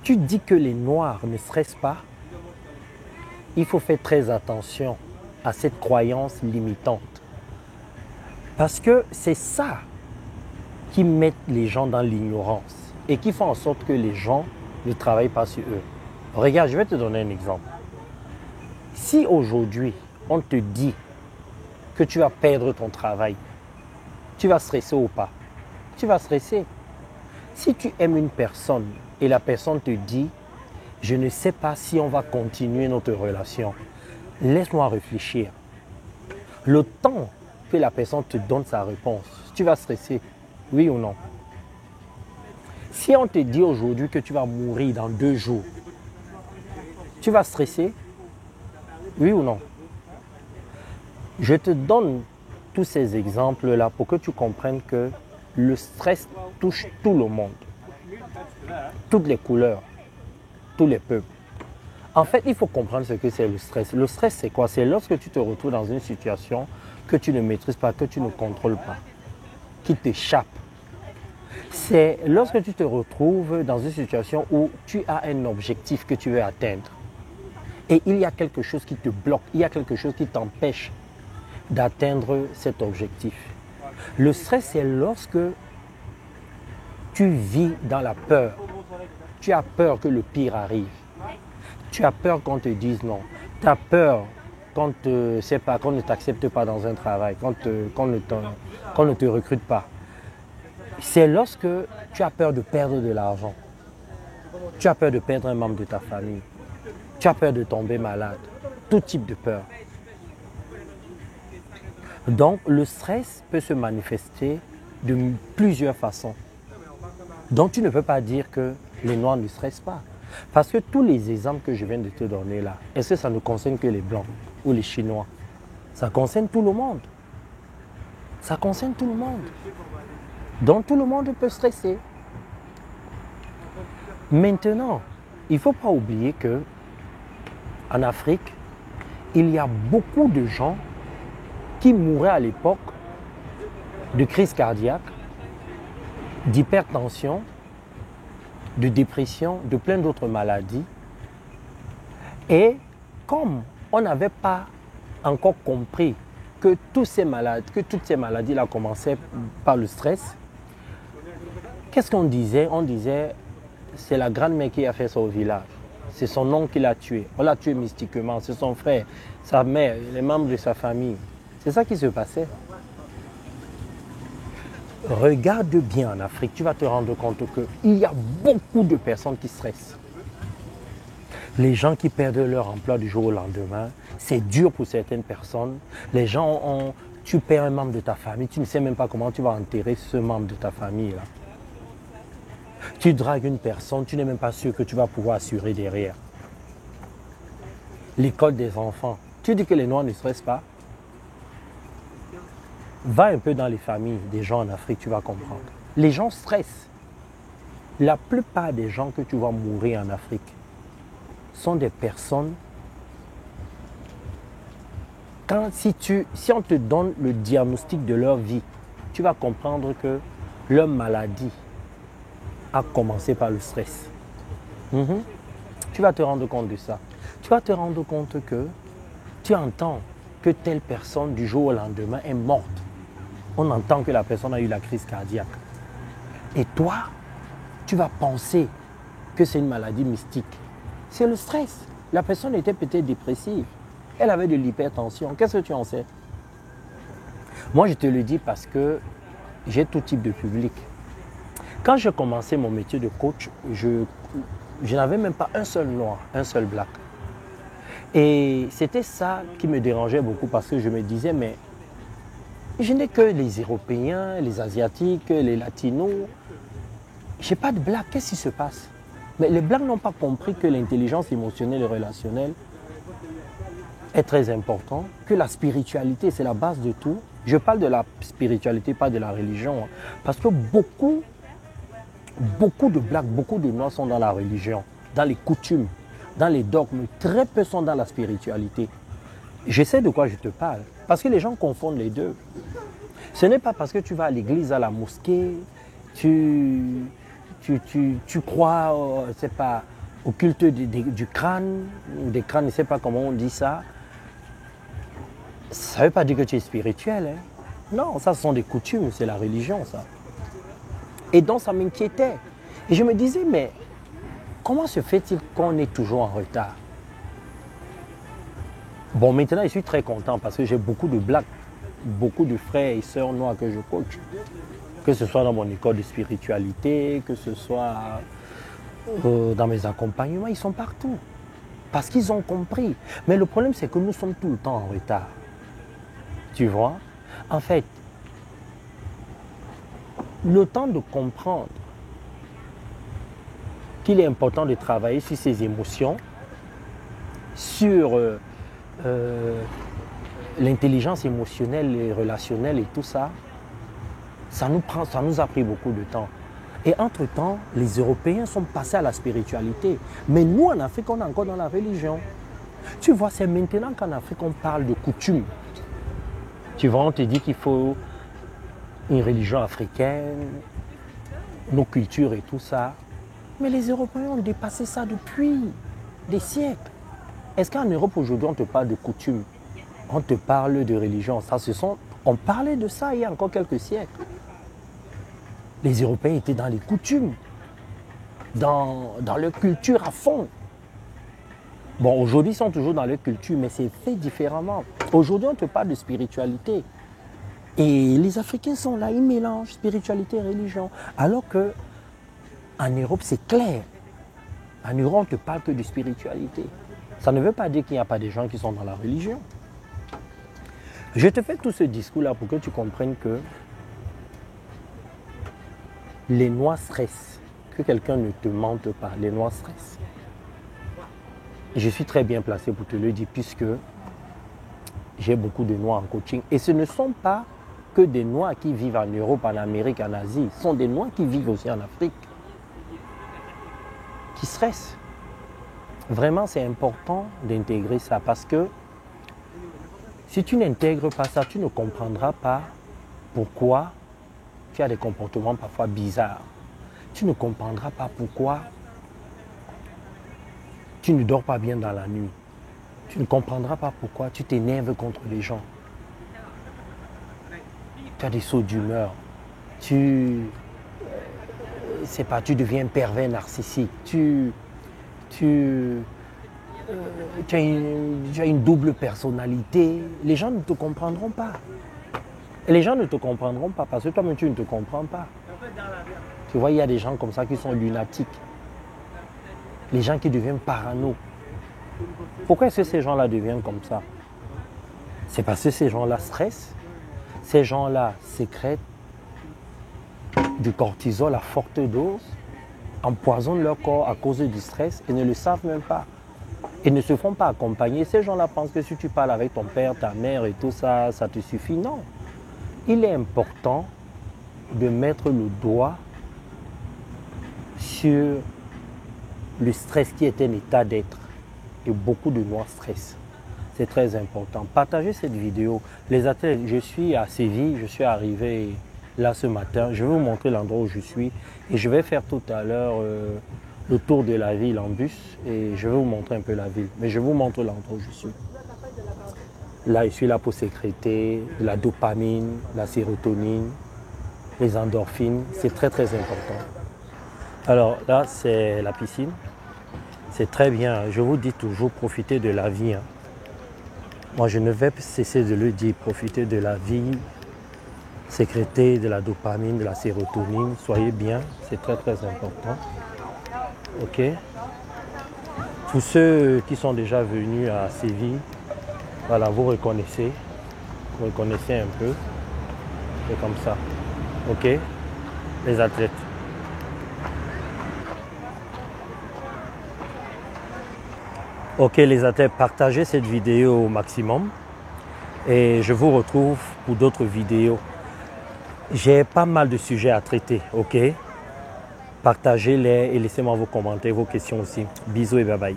Tu dis que les Noirs ne stressent pas. Il faut faire très attention à cette croyance limitante. Parce que c'est ça qui met les gens dans l'ignorance et qui fait en sorte que les gens ne travaillent pas sur eux. Regarde, je vais te donner un exemple. Si aujourd'hui, on te dit que tu vas perdre ton travail, tu vas stresser ou pas? Tu vas stresser. Si tu aimes une personne et la personne te dit « Je ne sais pas si on va continuer notre relation », laisse-moi réfléchir. Le temps que la personne te donne sa réponse, tu vas stresser, oui ou non? Si on te dit aujourd'hui que tu vas mourir dans 2 jours, tu vas stresser, oui ou non? Je te donne tous ces exemples-là pour que tu comprennes que le stress touche tout le monde, toutes les couleurs, tous les peuples. En fait, il faut comprendre ce que c'est le stress. Le stress, c'est quoi? C'est lorsque tu te retrouves dans une situation que tu ne maîtrises pas, que tu ne contrôles pas, qui t'échappe. C'est lorsque tu te retrouves dans une situation où tu as un objectif que tu veux atteindre et il y a quelque chose qui te bloque, il y a quelque chose qui t'empêche d'atteindre cet objectif. Le stress, c'est lorsque tu vis dans la peur. Tu as peur que le pire arrive. Tu as peur qu'on te dise non. Tu as peur qu'on ne t'accepte pas dans un travail, qu'on ne te recrute pas. C'est lorsque tu as peur de perdre de l'argent. Tu as peur de perdre un membre de ta famille. Tu as peur de tomber malade. Tout type de peur. Donc, le stress peut se manifester de plusieurs façons. Donc, tu ne peux pas dire que les Noirs ne stressent pas. Parce que tous les exemples que je viens de te donner là, est-ce que ça ne concerne que les Blancs ou les Chinois? Ça concerne tout le monde. Ça concerne tout le monde. Donc, tout le monde peut stresser. Maintenant, il ne faut pas oublier que en Afrique, il y a beaucoup de gens qui mouraient à l'époque de crise cardiaque, d'hypertension, de dépression, de plein d'autres maladies. Et comme on n'avait pas encore compris que toutes ces maladies-là commençaient par le stress, qu'est-ce qu'on disait? On disait, c'est la grand-mère qui a fait ça au village. C'est son oncle qui l'a tué. On l'a tué mystiquement. C'est son frère, sa mère, les membres de sa famille. C'est ça qui se passait. Regarde bien en Afrique, tu vas te rendre compte qu'il y a beaucoup de personnes qui stressent. Les gens qui perdent leur emploi du jour au lendemain, c'est dur pour certaines personnes. Les gens tu perds un membre de ta famille, tu ne sais même pas comment tu vas enterrer ce membre de ta famille là. Tu dragues une personne, tu n'es même pas sûr que tu vas pouvoir assurer derrière. L'école des enfants, tu dis que les Noirs ne stressent pas? Va un peu dans les familles des gens en Afrique, tu vas comprendre. Les gens stressent. La plupart des gens que tu vas mourir en Afrique sont des personnes. Si on te donne le diagnostic de leur vie, tu vas comprendre que leur maladie a commencé par le stress. Tu vas te rendre compte de ça. Tu vas te rendre compte que tu entends que telle personne du jour au lendemain est morte. On entend que la personne a eu la crise cardiaque. Et toi, tu vas penser que c'est une maladie mystique. C'est le stress. La personne était peut-être dépressive. Elle avait de l'hypertension. Qu'est-ce que tu en sais? Moi, je te le dis parce que j'ai tout type de public. Quand j'ai commencé mon métier de coach, je n'avais même pas un seul noir, un seul black. Et c'était ça qui me dérangeait beaucoup parce que je me disais, mais je n'ai que les Européens, les Asiatiques, les Latinos. Je n'ai pas de black. Qu'est-ce qui se passe? Mais les blacks n'ont pas compris que l'intelligence émotionnelle et relationnelle est très importante, que la spiritualité, c'est la base de tout. Je parle de la spiritualité, pas de la religion. Parce que beaucoup de blacks, beaucoup de noirs sont dans la religion, dans les coutumes, dans les dogmes. Très peu sont dans la spiritualité. Je sais de quoi je te parle. Parce que les gens confondent les deux. Ce n'est pas parce que tu vas à l'église, à la mosquée, tu tu crois, c'est pas, au culte du crâne, des crânes, je ne sais pas comment on dit ça. Ça ne veut pas dire que tu es spirituel. Hein. Non, ça, ce sont des coutumes, c'est la religion, ça. Et donc, ça m'inquiétait. Et je me disais, mais comment se fait-il qu'on est toujours en retard? Bon, maintenant, je suis très content parce que j'ai beaucoup de blagues, beaucoup de frères et sœurs noirs que je coach. Que ce soit dans mon école de spiritualité, que ce soit dans mes accompagnements, ils sont partout. Parce qu'ils ont compris. Mais le problème, c'est que nous sommes tout le temps en retard. Tu vois? En fait, le temps de comprendre qu'il est important de travailler sur ses émotions, sur l'intelligence émotionnelle et relationnelle et tout ça, ça nous a pris beaucoup de temps. Et entre-temps, les Européens sont passés à la spiritualité. Mais nous, en Afrique, on est encore dans la religion. Tu vois, c'est maintenant qu'en Afrique, on parle de coutumes. Tu vois, on te dit qu'il faut une religion africaine, nos cultures et tout ça. Mais les Européens ont dépassé ça depuis des siècles. Est-ce qu'en Europe, aujourd'hui, on te parle de coutumes? On te parle de religion. On parlait de ça il y a encore quelques siècles. Les Européens étaient dans les coutumes, dans leur culture à fond. Bon, aujourd'hui, ils sont toujours dans leur culture, mais c'est fait différemment. Aujourd'hui, on te parle de spiritualité. Et les Africains sont là, ils mélangent spiritualité et religion. Alors qu'en Europe, c'est clair. En Europe, on ne te parle que de spiritualité. Ça ne veut pas dire qu'il n'y a pas des gens qui sont dans la religion. Je te fais tout ce discours-là pour que tu comprennes que les Noirs stressent. Que quelqu'un ne te mente pas, les Noirs stressent. Je suis très bien placé pour te le dire puisque j'ai beaucoup de Noirs en coaching. Et ce ne sont pas que des Noirs qui vivent en Europe, en Amérique, en Asie. Ce sont des Noirs qui vivent aussi en Afrique, qui stressent. Vraiment, c'est important d'intégrer ça parce que si tu n'intègres pas ça, tu ne comprendras pas pourquoi tu as des comportements parfois bizarres. Tu ne comprendras pas pourquoi tu ne dors pas bien dans la nuit. Tu ne comprendras pas pourquoi tu t'énerves contre les gens. Tu as des sauts d'humeur. Tu deviens pervers narcissique. Tu as une double personnalité. Les gens ne te comprendront pas. Et les gens ne te comprendront pas parce que toi-même tu ne te comprends pas. Tu vois, il y a des gens comme ça qui sont lunatiques. Les gens qui deviennent parano. Pourquoi est-ce que ces gens-là deviennent comme ça? C'est parce que ces gens-là stressent. Ces gens-là sécrètent du cortisol à forte dose, empoisonnent leur corps à cause du stress et ne le savent même pas. Et ne se font pas accompagner. Ces gens-là pensent que si tu parles avec ton père, ta mère et tout ça, ça te suffit. Non. Il est important de mettre le doigt sur le stress qui est un état d'être. Et beaucoup de Noirs stressent. C'est très important. Partagez cette vidéo. Les athlètes, je suis à Séville, je suis arrivé là ce matin. Je vais vous montrer l'endroit où je suis. Et je vais faire tout à l'heure le tour de la ville en bus. Et je vais vous montrer un peu la ville. Mais je vous montre l'endroit où je suis. Là, je suis là pour sécréter la dopamine, la sérotonine, les endorphines. C'est très, très important. Alors là, c'est la piscine. C'est très bien. Je vous dis toujours, profitez de la vie. Hein. Moi, je ne vais pas cesser de le dire. Profitez de la vie. Sécrétez de la dopamine, de la sérotonine. Soyez bien. C'est très, très important. OK. Tous ceux qui sont déjà venus à Séville, voilà, vous reconnaissez. Vous reconnaissez un peu. C'est comme ça. OK. Les athlètes. Ok les athlètes, partagez cette vidéo au maximum et je vous retrouve pour d'autres vidéos. J'ai pas mal de sujets à traiter, ok? Partagez-les et laissez-moi vos commentaires, vos questions aussi. Bisous et bye bye.